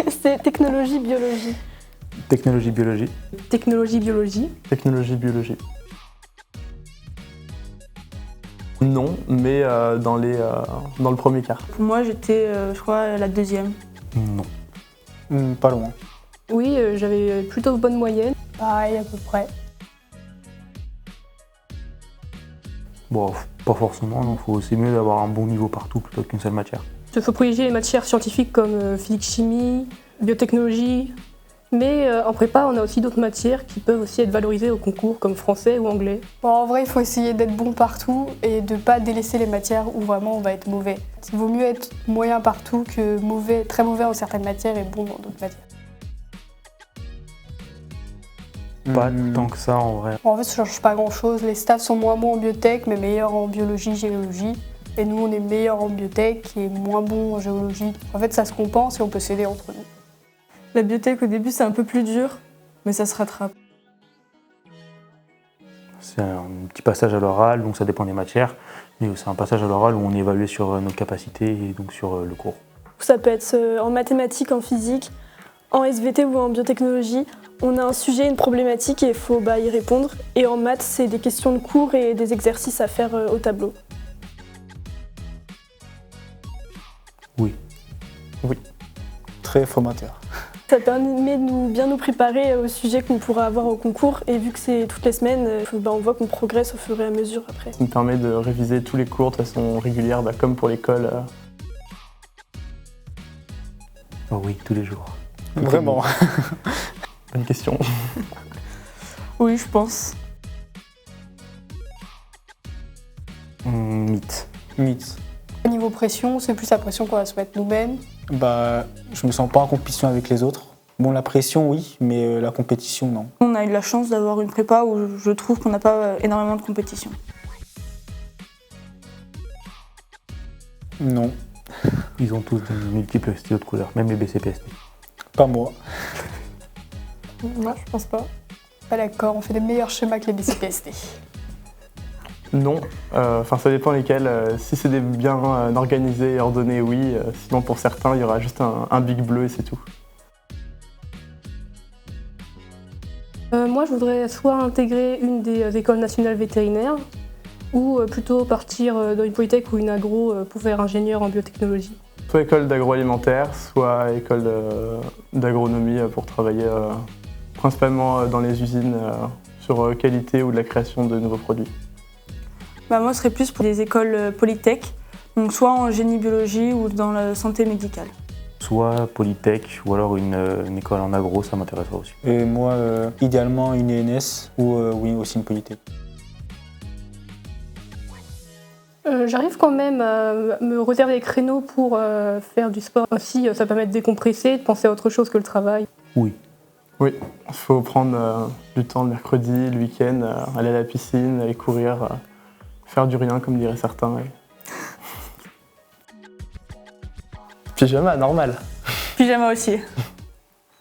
C'est technologie, biologie. Technologie, biologie. Technologie, biologie. Technologie, biologie. Non, mais dans le premier quart. Pour moi, j'étais, je crois, la deuxième. Non. Pas loin. Oui, j'avais plutôt bonne moyenne. Pareil à peu près. Bon, pas forcément, non. Faut aussi mieux d'avoir un bon niveau partout plutôt qu'une seule matière. Il faut privilégier les matières scientifiques comme physique-chimie, biotechnologie. Mais en prépa, on a aussi d'autres matières qui peuvent aussi être valorisées au concours, comme français ou anglais. Bon, en vrai, il faut essayer d'être bon partout et de ne pas délaisser les matières où vraiment on va être mauvais. Il vaut mieux être moyen partout que mauvais, très mauvais en certaines matières et bon dans d'autres matières. Pas tant que ça en vrai. Bon, en fait, ça ne change pas grand-chose. Les staffs sont moins bons en biotech, mais meilleurs en biologie, géologie. Et nous, on est meilleurs en biotech et moins bons en géologie. En fait, ça se compense et on peut s'aider entre nous. La biotech, au début, c'est un peu plus dur, mais ça se rattrape. C'est un petit passage à l'oral, donc ça dépend des matières. Mais c'est un passage à l'oral où on est évalué sur nos capacités et donc sur le cours. Ça peut être en mathématiques, en physique, en SVT ou en biotechnologie. On a un sujet, une problématique et il faut y répondre. Et en maths, c'est des questions de cours et des exercices à faire au tableau. Oui. Très formateur. Ça permet de bien nous préparer au sujet qu'on pourra avoir au concours. Et vu que c'est toutes les semaines, on voit qu'on progresse au fur et à mesure après. Ça me permet de réviser tous les cours de façon régulière, comme pour l'école. Oh oui, tous les jours. Vraiment. Bonne question. Oui, je pense. Mythe. Mythe. Au niveau pression, c'est plus la pression qu'on va se mettre nous-mêmes. Bah, je me sens pas en compétition avec les autres. Bon, la pression, oui, mais la compétition, non. On a eu la chance d'avoir une prépa où je trouve qu'on n'a pas énormément de compétition. Non, Ils ont tous de multiples stylos de couleurs, même les BCPST. pas moi. Moi, je pense pas. Pas d'accord, on fait des meilleurs schémas que les BCPST. Non, ça dépend lesquels. Si c'est des bien organisés et ordonnés, oui. Sinon, pour certains, il y aura juste un big bleu et c'est tout. Moi, je voudrais soit intégrer une des écoles nationales vétérinaires ou plutôt partir dans une polytech ou une agro pour faire ingénieur en biotechnologie. Soit école d'agroalimentaire, soit école d'agronomie pour travailler principalement dans les usines sur qualité ou de la création de nouveaux produits. Bah, moi, ce serait plus pour des écoles polytech, donc soit en génie biologie ou dans la santé médicale. Soit Polytech ou alors une école en agro, ça m'intéresserait aussi. Et moi, idéalement, une ENS ou oui, aussi une Polytech. J'arrive quand même à me réserver des créneaux pour faire du sport. Aussi, ça permet de décompresser, de penser à autre chose que le travail. Oui. Oui, il faut prendre du temps le mercredi, le week-end, aller à la piscine, aller courir, faire du rien comme diraient certains. Pyjama, normal. Pyjama aussi.